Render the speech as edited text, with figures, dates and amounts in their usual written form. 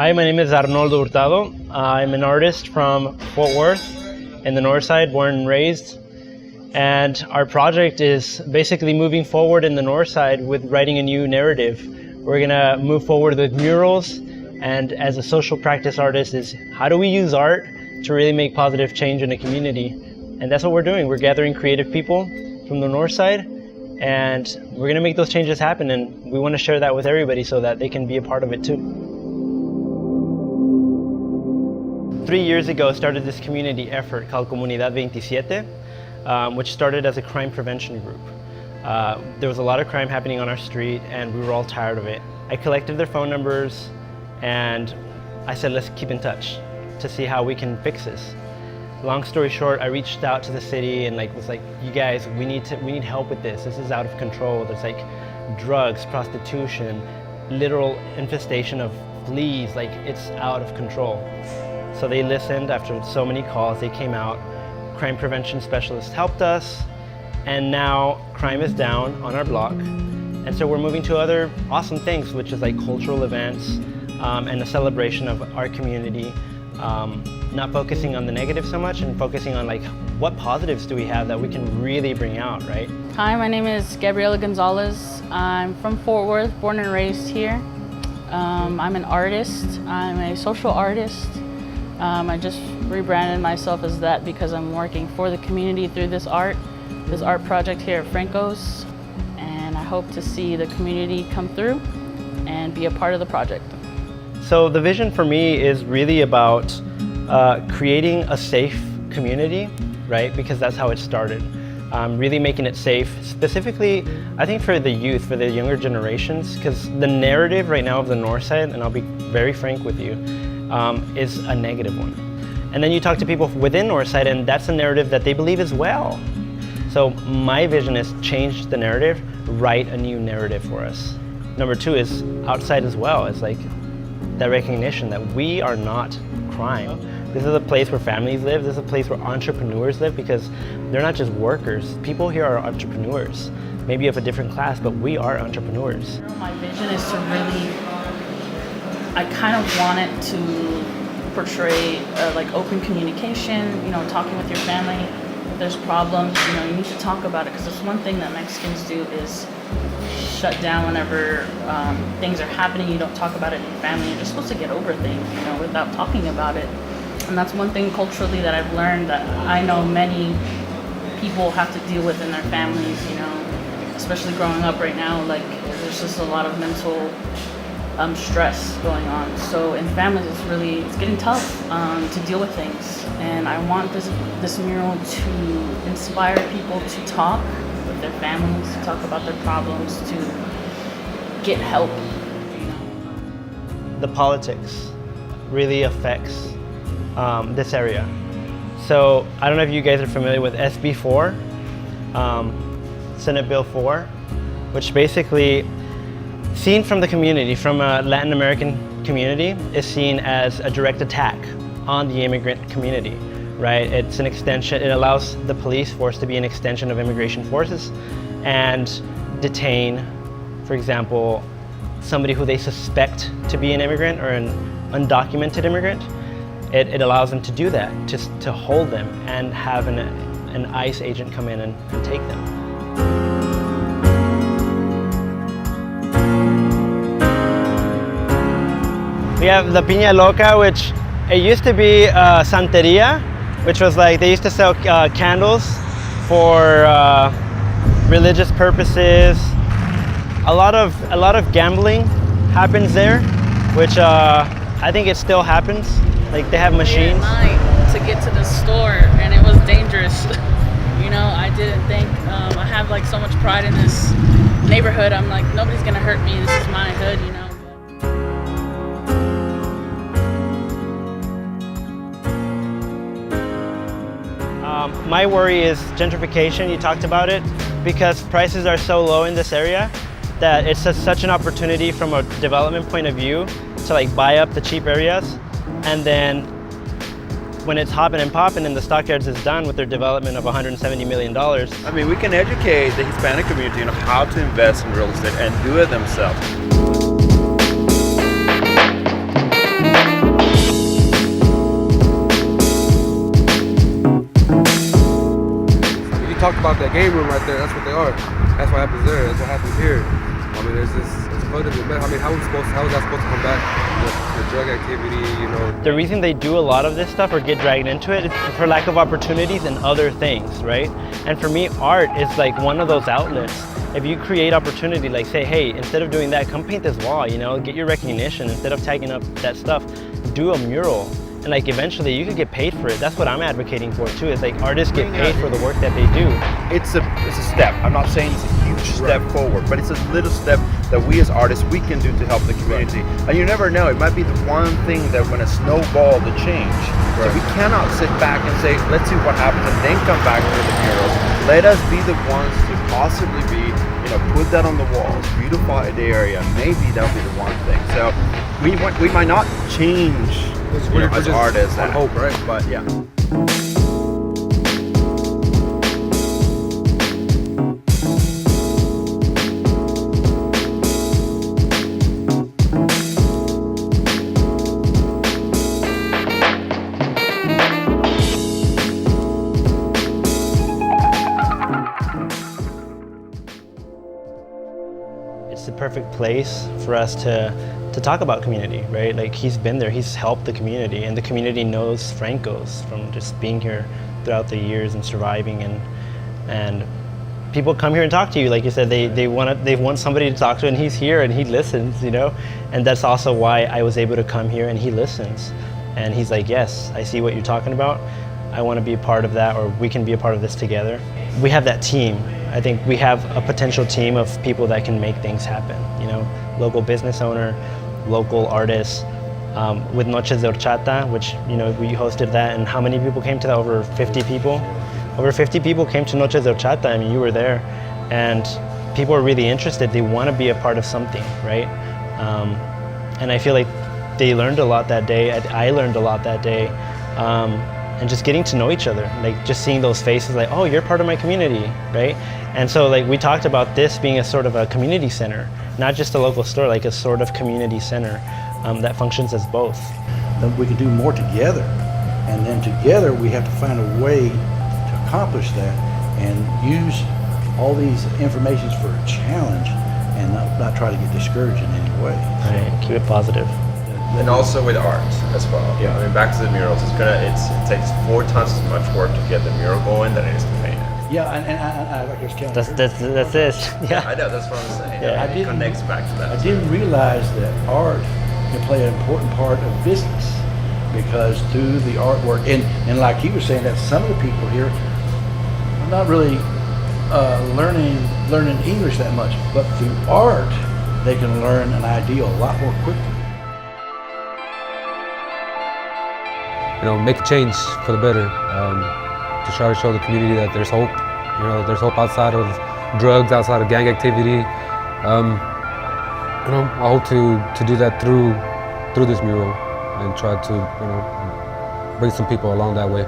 Hi, my name is Arnoldo Hurtado. I'm an artist from Fort Worth in the Northside, born and raised. And our project is basically moving forward in the Northside with writing a new narrative. We're gonna move forward with murals, and as a social practice artist is how do we use art to really make positive change in the community? And that's what we're doing. We're gathering creative people from the Northside, and we're gonna make those changes happen, and we wanna share that with everybody so that they can be a part of it too. 3 years ago, started this community effort called Comunidad 27, which started as a crime prevention group. There was a lot of crime happening on our street, and we were all tired of it. I collected their phone numbers, and I said, let's keep in touch to see how we can fix this. Long story short, I reached out to the city and was like, you guys, we need help with this. This is out of control. There's like drugs, prostitution, literal infestation of fleas. It's out of control. So they listened. After so many calls, they came out. Crime prevention specialists helped us, and now crime is down on our block. And so we're moving to other awesome things, which is like cultural events and a celebration of our community. Not focusing on the negative so much and focusing on what positives do we have that we can really bring out, right? Hi, my name is Gabriela Gonzalez. I'm from Fort Worth, born and raised here. I'm an artist. I'm a social artist. I just rebranded myself as that because I'm working for the community through this art project here at Franco's, and I hope to see the community come through and be a part of the project. So the vision for me is really about creating a safe community, right? Because that's how it started. Really making it safe, specifically, I think for the youth, for the younger generations, because the narrative right now of the Northside, and I'll be very frank with you, is a negative one. And then you talk to people within Northside, and that's a narrative that they believe as well. So my vision is change the narrative, write a new narrative for us. Number two is outside as well. It's that recognition that we are not crime. This is a place where families live. This is a place where entrepreneurs live, because they're not just workers. People here are entrepreneurs, maybe of a different class, but we are entrepreneurs. My vision is to really, I kind of want it to portray open communication, talking with your family. If there's problems, you need to talk about it, because it's one thing that Mexicans do is shut down whenever things are happening. You don't talk about it in your family. You're just supposed to get over things, without talking about it. And that's one thing culturally that I've learned that I know many people have to deal with in their families, especially growing up right now. There's just a lot of mental stress going on. So in families, it's getting tough to deal with things. And I want this mural to inspire people to talk with their families, to talk about their problems, to get help. The politics really affects this area. So I don't know if you guys are familiar with SB 4, Senate Bill 4, which basically, seen from the community, from a Latin American community, is seen as a direct attack on the immigrant community, right? It's an extension, it allows the police force to be an extension of immigration forces and detain, for example, somebody who they suspect to be an immigrant or an undocumented immigrant. It allows them to do that, to hold them and have an ICE agent come in and take them. We have the Piña Loca, which it used to be Santeria, which was they used to sell candles for religious purposes. A lot of gambling happens there, which I think it still happens. They have machines. At night to get to the store, and it was dangerous. I didn't think I have so much pride in this neighborhood. I'm nobody's gonna hurt me. This is my hood, My worry is gentrification. You talked about it, because prices are so low in this area that it's such an opportunity from a development point of view to buy up the cheap areas, and then when it's hopping and popping and the stockyards is done with their development of $170 million. I mean, we can educate the Hispanic community on how to invest in real estate and do it themselves. talked about that game room right there. That's what they are. That's what happens there. That's what happens here. I mean, it's flooded with meth. I mean, how is that supposed to combat the drug activity, you know? The reason they do a lot of this stuff or get dragged into it is for lack of opportunities and other things, right? And for me, art is like one of those outlets. If you create opportunity, like say, hey, instead of doing that, come paint this wall, you know, get your recognition. Instead of tagging up that stuff, do a mural. And like eventually you could get paid for it. That's what I'm advocating for too, is like artists get paid for the work that they do. It's a step. I'm not saying it's a huge step forward, but it's a little step that we as artists, we can do to help the community. And you never know, it might be the one thing that when a snowball the change. So we cannot sit back and say, let's see what happens and then come back to the murals. Let us be the ones to possibly be, you know, put that on the walls, beautify the area. Maybe that'll be the one thing. So we might not change, you know, as artists, on hope, right? But yeah. It's the perfect place for us to talk about community, right? Like he's been there, he's helped the community, and the community knows Franco's from just being here throughout the years and surviving, and people come here and talk to you. Like you said, they want somebody to talk to, and he's here and he listens, you know? And that's also why I was able to come here, and he listens. And he's like, yes, I see what you're talking about. I want to be a part of that, or we can be a part of this together. We have that team. I think we have a potential team of people that can make things happen, you know? Local business owner, local artists, with Noches de Horchata, which, you know, we hosted that, and how many people came to that? Over 50 people? Over 50 people came to Noches de Horchata. I mean, you were there, and people are really interested. They want to be a part of something, right? And I feel like they learned a lot that day. I learned a lot that day. And just getting to know each other, like just seeing those faces, like, oh, you're part of my community, right? And so like we talked about this being a sort of a community center, not just a local store, like a sort of community center that functions as both. Then we can do more together, and then together we have to find a way to accomplish that and use all these informations for a challenge and not try to get discouraged in any way. Right, keep it positive. And also with art as well. Yeah. I mean, back to the murals, it takes 4 times as much work to get the mural going than it is to paint it. Yeah, and I like this calendar. That's it. Yeah. I know, that's what I'm saying. Yeah. It connects back to that. I didn't realize that art can play an important part of business, because through the artwork, and like he was saying, that some of the people here are not really learning English that much, but through art they can learn an idea a lot more quickly. You know, make a change for the better, to try to show the community that there's hope. You know, there's hope outside of drugs, outside of gang activity. You know, I hope to do that through this mural and try to, you know, bring some people along that way.